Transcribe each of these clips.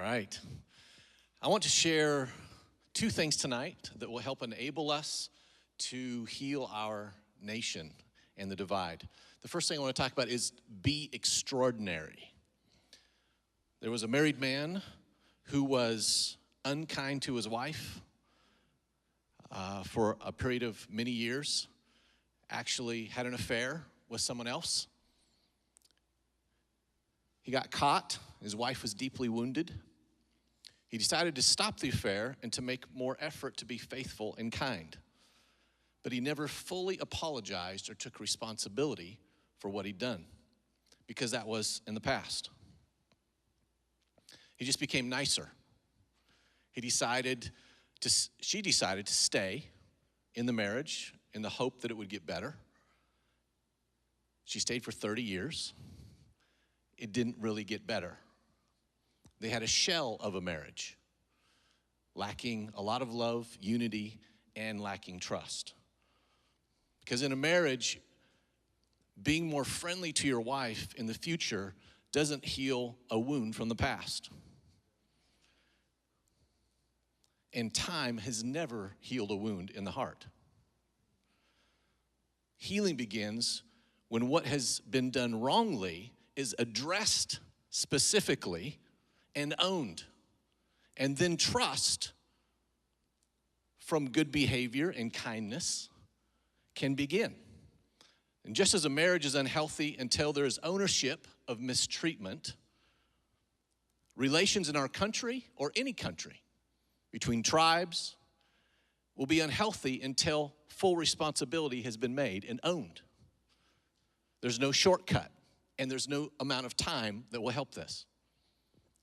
right. I want to share two things tonight that will help enable us to heal our nation and the divide. The first thing I want to talk about is be extraordinary. There was a married man who was unkind to his wife for a period of many years, actually had an affair with someone else. He got caught. His wife was deeply wounded. He decided to stop the affair and to make more effort to be faithful and kind. But he never fully apologized or took responsibility for what he'd done, because that was in the past. He just became nicer. She decided to stay in the marriage in the hope that it would get better. She stayed for 30 years. It didn't really get better. They had a shell of a marriage, lacking a lot of love, unity, and lacking trust. Because in a marriage, being more friendly to your wife in the future doesn't heal a wound from the past. And time has never healed a wound in the heart. Healing begins when what has been done wrongly is addressed specifically and owned. And then trust from good behavior and kindness can begin. And just as a marriage is unhealthy until there is ownership of mistreatment, relations in our country or any country between tribes will be unhealthy until full responsibility has been made and owned. There's no shortcut, and there's no amount of time that will help this.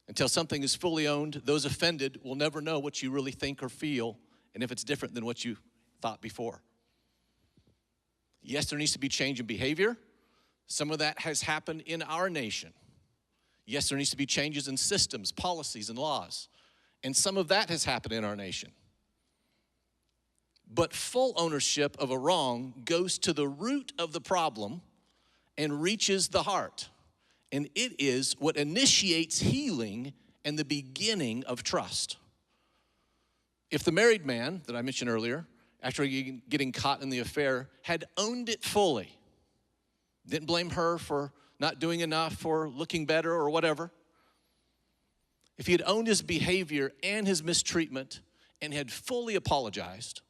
Until something is fully owned, those offended will never know what you really think or feel, and if it's different than what you thought before. Yes, there needs to be change in behavior. Some of that has happened in our nation. Yes, there needs to be changes in systems, policies, and laws. And some of that has happened in our nation. But full ownership of a wrong goes to the root of the problem and reaches the heart. And it is what initiates healing and the beginning of trust. If the married man that I mentioned earlier, after getting caught in the affair, had owned it fully, didn't blame her for not doing enough or looking better or whatever, if he had owned his behavior and his mistreatment and had fully apologized,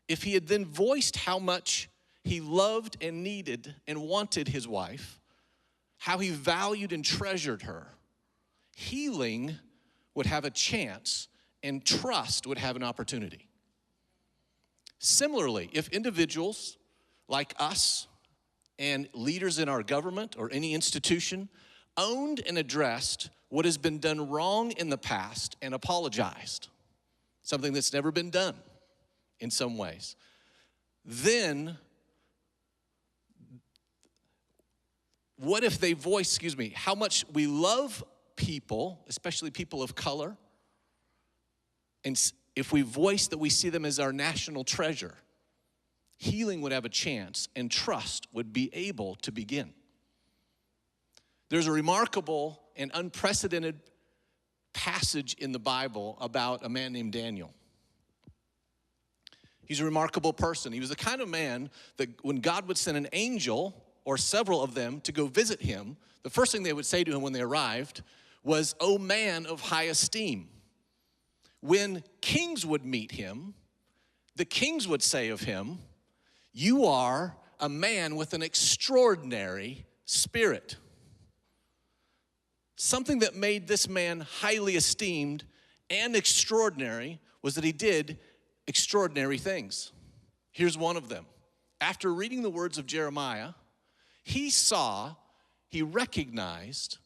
if he had then voiced how much he loved and needed and wanted his wife, how he valued and treasured her, healing would have a chance and trust would have an opportunity. Similarly, if individuals like us and leaders in our government or any institution owned and addressed what has been done wrong in the past and apologized, something that's never been done in some ways, then what if they voice, how much we love people, especially people of color, and if we voice that we see them as our national treasure, healing would have a chance and trust would be able to begin. There's a remarkable and unprecedented passage in the Bible about a man named Daniel. He's a remarkable person. He was the kind of man that when God would send an angel or several of them to go visit him, the first thing they would say to him when they arrived was, "O man of high esteem." When kings would meet him, the kings would say of him, "You are a man with an extraordinary spirit." Something that made this man highly esteemed and extraordinary was that he did extraordinary things. Here's one of them. After reading the words of Jeremiah, he recognized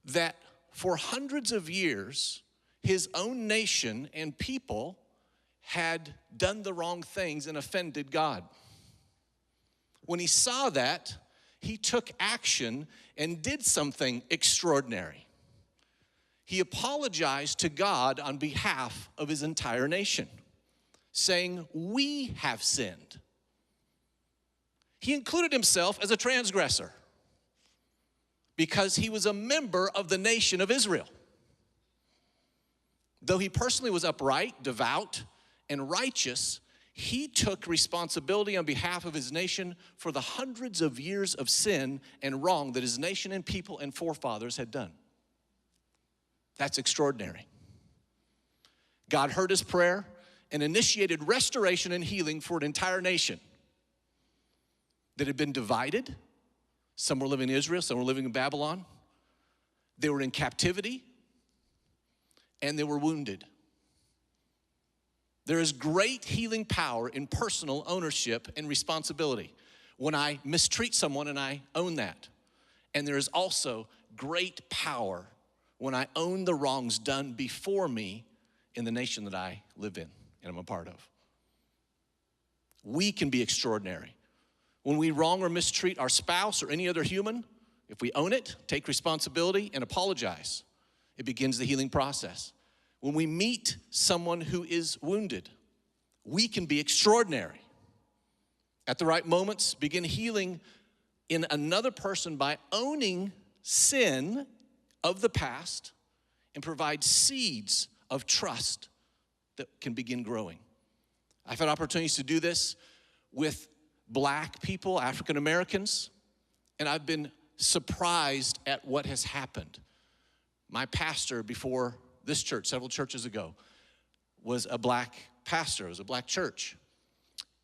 that for hundreds of years, his own nation and people had done the wrong things and offended God. When he saw that, he took action and did something extraordinary. He apologized to God on behalf of his entire nation, saying, "We have sinned." He included himself as a transgressor because he was a member of the nation of Israel. Though he personally was upright, devout, and righteous, he took responsibility on behalf of his nation for the hundreds of years of sin and wrong that his nation and people and forefathers had done. That's extraordinary. God heard his prayer and initiated restoration and healing for an entire nation that had been divided. Some were living in Israel, some were living in Babylon. They were in captivity, and they were wounded. There is great healing power in personal ownership and responsibility when I mistreat someone and I own that. And there is also great power when I own the wrongs done before me in the nation that I live in and I'm a part of. We can be extraordinary. When we wrong or mistreat our spouse or any other human, if we own it, take responsibility, and apologize, it begins the healing process. When we meet someone who is wounded, we can be extraordinary. At the right moments, begin healing in another person by owning sin of the past and provide seeds of trust that can begin growing. I've had opportunities to do this with Black people, African Americans, and I've been surprised at what has happened. My pastor before this church, several churches ago, was a Black pastor. It was a Black church.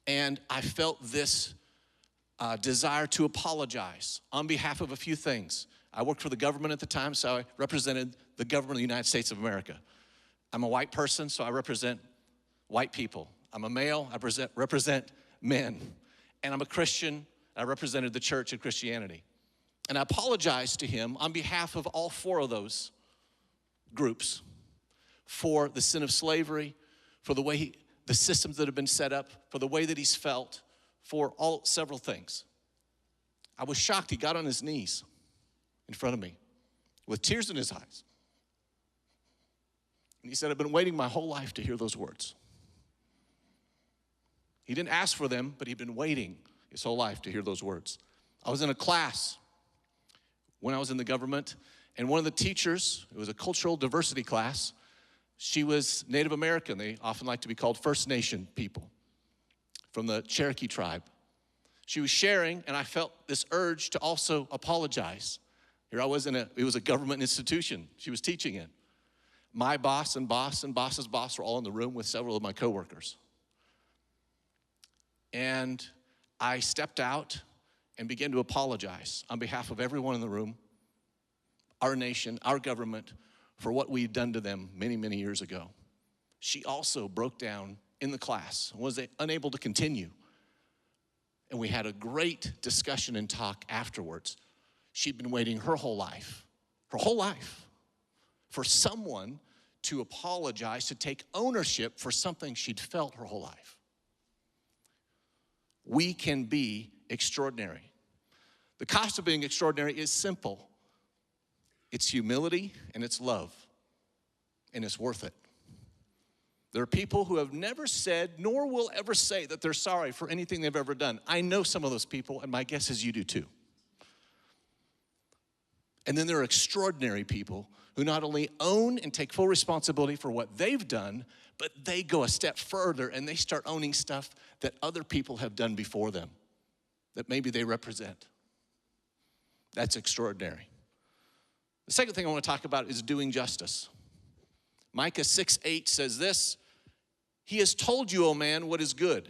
And I felt this desire to apologize on behalf of a few things. I worked for the government at the time, so I represented the government of the United States of America. I'm a white person, so I represent white people. I'm a male, I represent men. And I'm a Christian, I represented the church of Christianity. And I apologized to him on behalf of all four of those groups for the sin of slavery, for the way the systems that have been set up, for the way that he's felt, for several things. I was shocked. He got on his knees in front of me with tears in his eyes. And he said, I've been waiting my whole life to hear those words. He didn't ask for them, but he'd been waiting his whole life to hear those words. I was in a class when I was in the government, and one of the teachers, it was a cultural diversity class, she was Native American. They often like to be called First Nation people from the Cherokee tribe. She was sharing, and I felt this urge to also apologize. Here I was it was a government institution she was teaching in. My boss and boss's boss were all in the room with several of my coworkers. And I stepped out and began to apologize on behalf of everyone in the room, our nation, our government, for what we'd done to them many, many years ago. She also broke down in the class and was unable to continue. And we had a great discussion and talk afterwards. She'd been waiting her whole life, for someone to apologize, to take ownership for something she'd felt her whole life. We can be extraordinary. The cost of being extraordinary is simple. It's humility and it's love, and it's worth it. There are people who have never said, nor will ever say that they're sorry for anything they've ever done. I know some of those people, and my guess is you do too. And then there are extraordinary people who not only own and take full responsibility for what they've done, but they go a step further and they start owning stuff that other people have done before them, that maybe they represent. That's extraordinary. The second thing I want to talk about is doing justice. Micah 6:8 says this, He has told you, O man, what is good.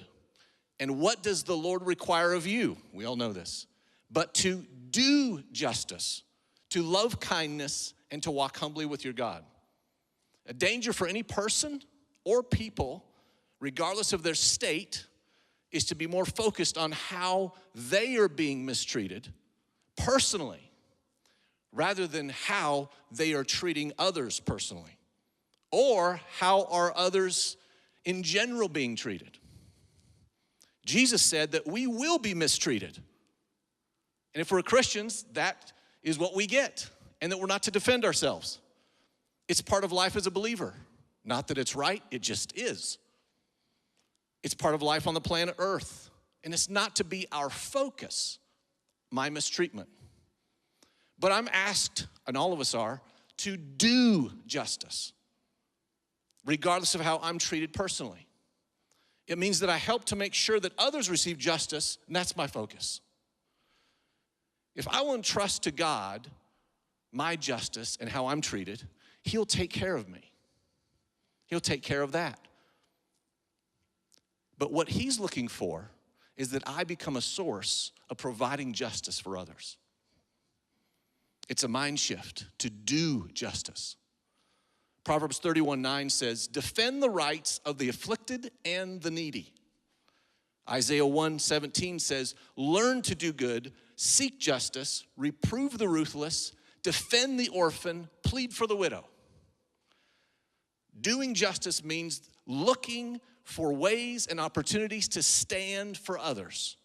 And what does the Lord require of you? We all know this. But to do justice, to love kindness, and to walk humbly with your God. A danger for any person or people, regardless of their state, is to be more focused on how they are being mistreated personally, rather than how they are treating others personally, or how are others in general being treated. Jesus said that we will be mistreated. And if we're Christians, that is what we get, and that we're not to defend ourselves. It's part of life as a believer. Not that it's right, it just is. It's part of life on the planet Earth, and it's not to be our focus, my mistreatment. But I'm asked, and all of us are, to do justice. regardless of how I'm treated personally. It means that I help to make sure that others receive justice, and that's my focus. If I will entrust to God my justice and how I'm treated, He'll take care of me. He'll take care of that. But what He's looking for is that I become a source of providing justice for others. It's a mind shift to do justice. Proverbs 31:9 says, defend the rights of the afflicted and the needy. Isaiah 1:17 says, learn to do good, seek justice, reprove the ruthless, defend the orphan, plead for the widow. Doing justice means looking for ways and opportunities to stand for others.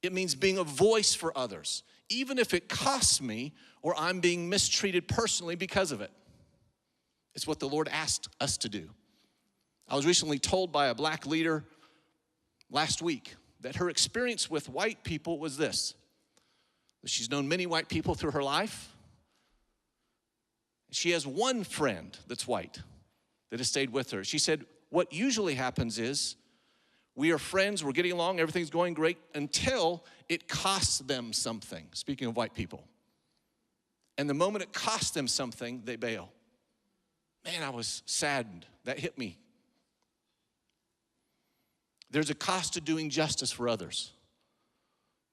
It means being a voice for others, even if it costs me or I'm being mistreated personally because of it. It's what the Lord asked us to do. I was recently told by a black leader last week that her experience with white people was this. She's known many white people through her life. She has one friend that's white that has stayed with her. She said, what usually happens is we are friends, we're getting along, everything's going great until it costs them something, speaking of white people. And the moment it costs them something, they bail. Man, I was saddened. That hit me. There's a cost to doing justice for others.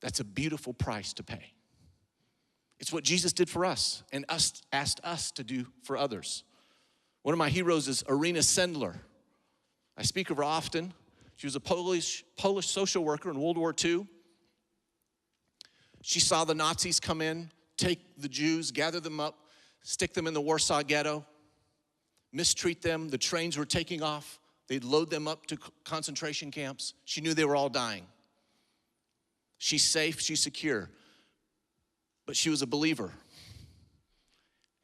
That's a beautiful price to pay. It's what Jesus did for us and asked us to do for others. One of my heroes is Irina Sendler. I speak of her often. She was a Polish social worker in World War II. She saw the Nazis come in, take the Jews, gather them up, stick them in the Warsaw Ghetto, mistreat them. The trains were taking off. They'd load them up to concentration camps. She knew they were all dying. She's safe, she's secure. But she was a believer.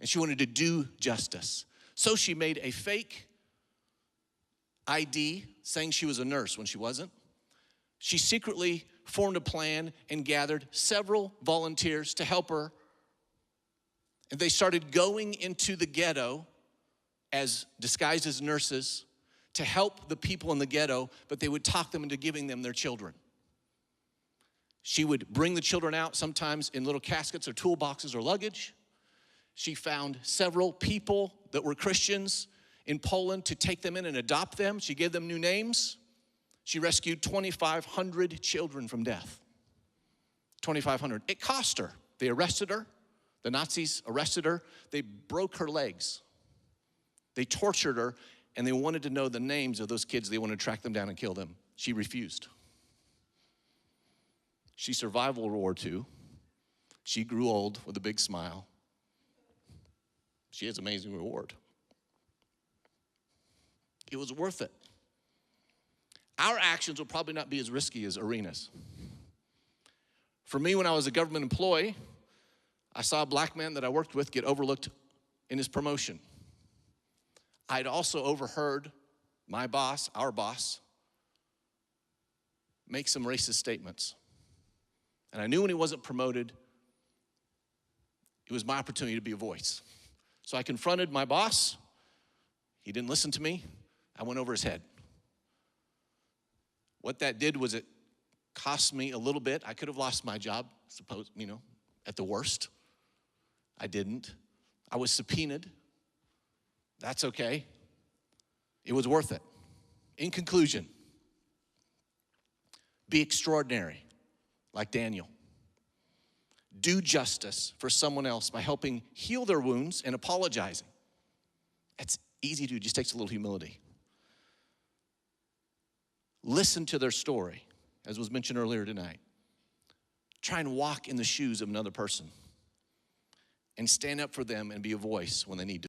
And she wanted to do justice. So she made a fake ID saying she was a nurse when she wasn't. She secretly formed a plan and gathered several volunteers to help her. And they started going into the ghetto as disguised as nurses to help the people in the ghetto, but they would talk them into giving them their children. She would bring the children out, sometimes in little caskets or toolboxes or luggage. She found several people that were Christians in Poland to take them in and adopt them. She gave them new names. She rescued 2,500 children from death. 2,500. It cost her. They arrested her. The Nazis arrested her. They broke her legs. They tortured her, and they wanted to know the names of those kids. They wanted to track them down and kill them. She refused. She survived World War II. She grew old with a big smile. She has amazing reward. It was worth it. Our actions will probably not be as risky as Irina's. For me, when I was a government employee, I saw a black man that I worked with get overlooked in his promotion. I'd also overheard my boss, our boss, make some racist statements. And I knew when he wasn't promoted, it was my opportunity to be a voice. So I confronted my boss. He didn't listen to me. I went over his head. What that did was it cost me a little bit. I could have lost my job, at the worst. I didn't. I was subpoenaed. That's okay. It was worth it. In conclusion, be extraordinary, like Daniel. Do justice for someone else by helping heal their wounds and apologizing. It's easy to do, it just takes a little humility. Listen to their story, as was mentioned earlier tonight. Try and walk in the shoes of another person and stand up for them and be a voice when they need to.